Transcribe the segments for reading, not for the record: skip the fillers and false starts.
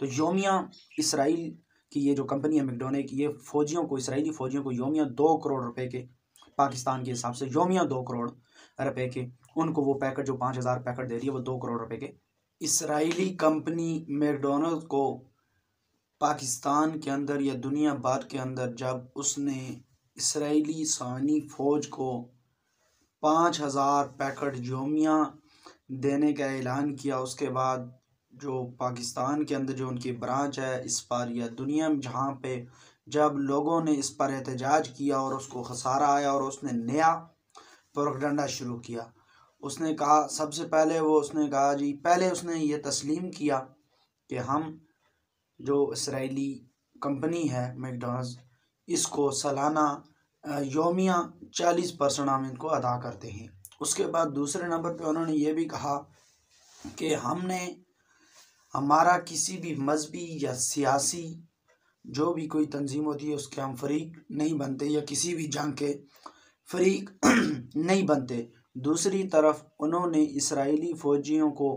तो योमिया इसराइल की ये जो कंपनी है मैकडोनल्ड, ये फ़ौजियों को, इसराइली फ़ौजियों को योमिया 2 करोड़ रुपए के, पाकिस्तान के हिसाब से योमिया 2 करोड़ रुपए के, उनको वो पैकेट जो 5,000 पैकेट दे रही है वो 2 करोड़ रुपए के। इसराइली कंपनी मैकडोनल्ड को पाकिस्तान के अंदर या दुनिया भर के अंदर जब उसने इसराइली सानी फ़ौज को 5,000 पैकेट योमिया देने का ऐलान किया, उसके बाद जो पाकिस्तान के अंदर जो उनकी ब्रांच है इस पर, या दुनिया में जहाँ पे जब लोगों ने इस पर एहतजाज किया और उसको खसारा आया और उसने नया प्रोपेगेंडा शुरू किया। उसने कहा, सबसे पहले उसने कहा जी, पहले उसने ये तस्लीम किया कि हम जो इसराइली कंपनी है मैकडॉनल्ड्स, इसको सालाना योमिया 40% हम इनको अदा करते हैं। उसके बाद दूसरे नंबर पे उन्होंने ये भी कहा कि हमारा किसी भी मजहबी या सियासी जो भी कोई तंजीम होती है उसके हम फरीक नहीं बनते या किसी भी जंग के फरीक नहीं बनते। दूसरी तरफ उन्होंने इसराइली फ़ौजियों को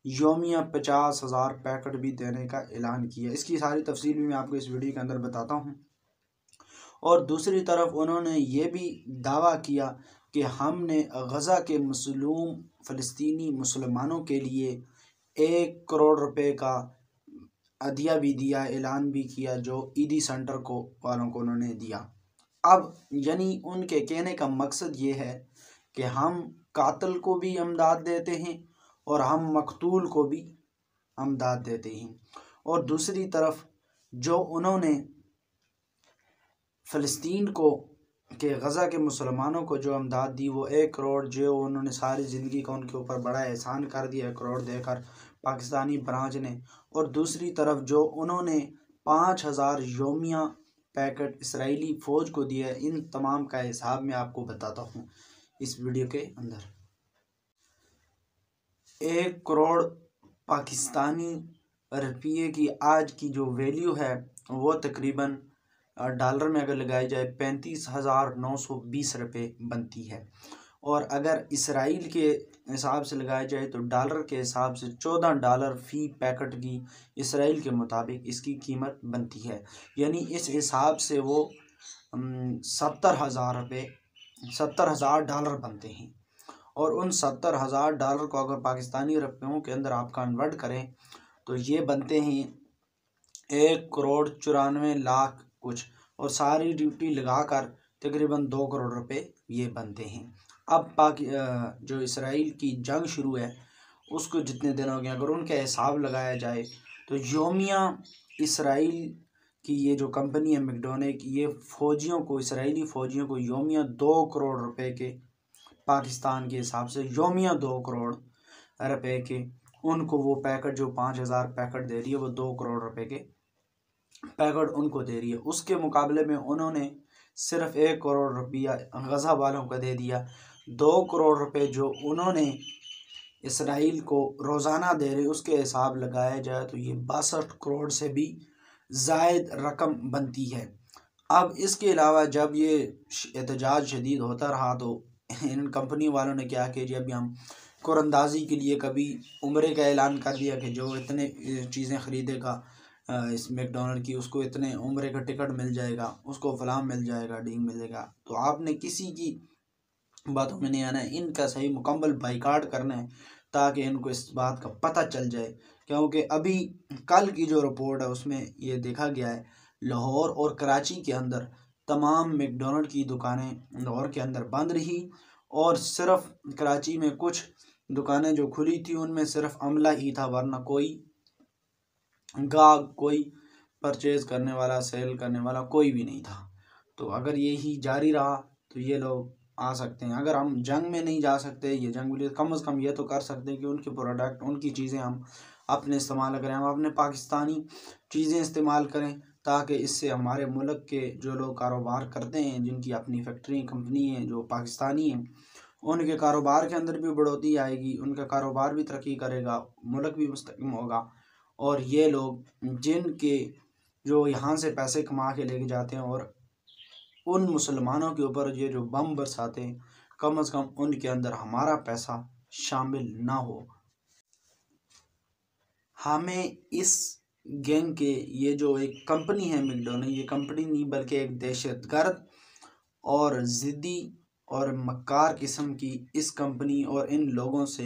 योमिया 50,000 पैकेट भी देने का ऐलान किया। इसकी सारी तफसील भी मैं आपको इस वीडियो के अंदर बताता हूँ। और दूसरी तरफ उन्होंने ये भी दावा किया कि हमने गज़ा के मज़लूम फ़लस्तीनी मुसलमानों के लिए 1 करोड़ रुपए का अदिया भी दिया, ऐलान भी किया, जो ईदी सेंटर को वालों को उन्होंने दिया। अब यानी उनके कहने का मकसद ये है कि हम कातिल को भी इमदाद देते हैं और हम मकतूल को भी इमदाद देते हैं। और दूसरी तरफ जो उन्होंने फ़लस्तीन को के गज़ा के मुसलमानों को जो इमदाद दी वो 1 करोड़, जो उन्होंने सारी ज़िंदगी का उनके ऊपर बड़ा एहसान कर दिया 1 करोड़ देकर पाकिस्तानी ब्रांच ने। और दूसरी तरफ जो उन्होंने 5,000 योमिया पैकेट इसराइली फ़ौज को दिया, इन तमाम का हिसाब मैं आपको बताता हूँ इस वीडियो के अंदर। 1 करोड़ पाकिस्तानी रुपये की आज की जो वैल्यू है वो तकरीबन डॉलर में अगर लगाई जाए 35,920 रुपये बनती है। और अगर इसराइल के हिसाब से लगाया जाए तो डॉलर के हिसाब से $14 फ़ी पैकेट की इसराइल के मुताबिक इसकी कीमत बनती है। यानी इस हिसाब से वो 70,000 रुपये, $70,000 बनते हैं। और उन $70,000 को अगर पाकिस्तानी रुपयों के अंदर आप कन्वर्ट करें तो ये बनते हैं 1 करोड़ 94 लाख कुछ, और सारी ड्यूटी लगाकर तकरीबन 2 करोड़ रुपए ये बनते हैं। अब जो इसराइल की जंग शुरू है उसको जितने दिन हो गए, अगर उनका हिसाब लगाया जाए तो योमिया इसराइल की ये जो कंपनी है मैकडोनल्ड, ये फ़ौजियों को, इसराइली फ़ौजियों को योमिया 2 करोड़ रुपए के, पाकिस्तान के हिसाब से योमिया 2 करोड़ रुपए के, उनको वो पैकेट जो 5,000 पैकेट दे रही है वो 2 करोड़ रुपए के पैकेट उनको दे रही है। उसके मुकाबले में उन्होंने सिर्फ 1 करोड़ रुपया गज़ा वालों को दे दिया। 2 करोड़ रुपए जो उन्होंने इसराइल को रोज़ाना दे रहे, उसके हिसाब लगाया जाए तो ये 62 करोड़ से भी ज़ायद रकम बनती है। अब इसके अलावा जब ये एहतजाज शदीद होता रहा तो इन कंपनी वालों ने क्या किया जी, अभी हम कुरंदाजी के लिए कभी उम्रे का ऐलान कर दिया कि जो इतने चीज़ें ख़रीदेगा इस मैकडोनल्ड की, उसको इतने उम्रे का टिकट मिल जाएगा, उसको फलाम मिल जाएगा, डींग मिलेगा। तो आपने किसी की बातों में नहीं आना है, इनका सही मुकम्मल बाइकाट करना है ताकि इनको इस बात का पता चल जाए। क्योंकि अभी कल की जो रिपोर्ट है उसमें ये देखा गया है लाहौर और कराची के अंदर तमाम मैकडोनल्ड की दुकानें लाहौर के अंदर बंद रही, और सिर्फ कराची में कुछ दुकानें जो खुली थी उनमें सिर्फ अमला ही था, वरना कोई गाहक, कोई परचेज करने वाला, सेल करने वाला कोई भी नहीं था। तो अगर यही जारी रहा तो ये लोग आ सकते हैं। अगर हम जंग में नहीं जा सकते, ये जंग में कम से कम ये तो कर सकते हैं कि उनके प्रोडक्ट, उनकी चीज़ें हम अपने इस्तेमाल करें, हम अपने पाकिस्तानी चीज़ें इस्तेमाल करें, ताकि इससे हमारे मुल्क के जो लोग कारोबार करते हैं, जिनकी अपनी फैक्ट्री कंपनी है, जो पाकिस्तानी हैं, उनके कारोबार के अंदर भी बढ़ोतरी आएगी, उनका कारोबार भी तरक्की करेगा, मुल्क भी मुस्तक़िम होगा। और ये लोग जिनके जो यहाँ से पैसे कमा के लेके जाते हैं और उन मुसलमानों के ऊपर ये जो बम बरसाते हैं, कम से कम उनके अंदर हमारा पैसा शामिल ना हो। हमें इस गैंग के ये जो एक कंपनी है मैकडॉनल्ड, ये कंपनी नहीं बल्कि एक दहशतगर्द और ज़िद्दी और मक्कार किस्म की इस कंपनी और इन लोगों से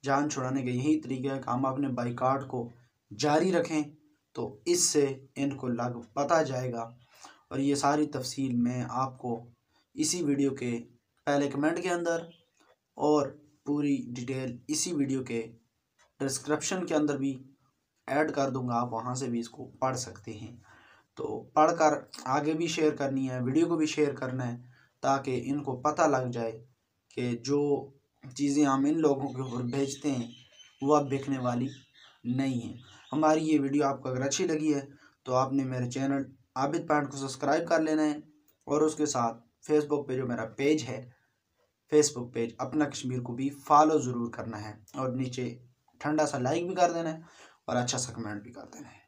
जान छुड़ाने का यही तरीका है कि हम अपने बाइकाट को जारी रखें। तो इससे इनको लग पता जाएगा और ये सारी तफसील मैं आपको इसी वीडियो के पहले कमेंट के अंदर और पूरी डिटेल इसी वीडियो के डिस्क्रिप्शन के अंदर भी ऐड कर दूंगा, आप वहाँ से भी इसको पढ़ सकते हैं। तो पढ़कर आगे भी शेयर करनी है, वीडियो को भी शेयर करना है ताकि इनको पता लग जाए कि जो चीज़ें हम इन लोगों के ऊपर भेजते हैं वो अब बिकने वाली नहीं है। हमारी ये वीडियो आपको अगर अच्छी लगी है तो आपने मेरे चैनल आबिद पॉइंट को सब्सक्राइब कर लेना है और उसके साथ फेसबुक पे जो मेरा पेज है, फेसबुक पेज अपना कश्मीर को भी फॉलो ज़रूर करना है और नीचे ठंडा सा लाइक भी कर देना है और अच्छा सा कमेंट भी कर देना है।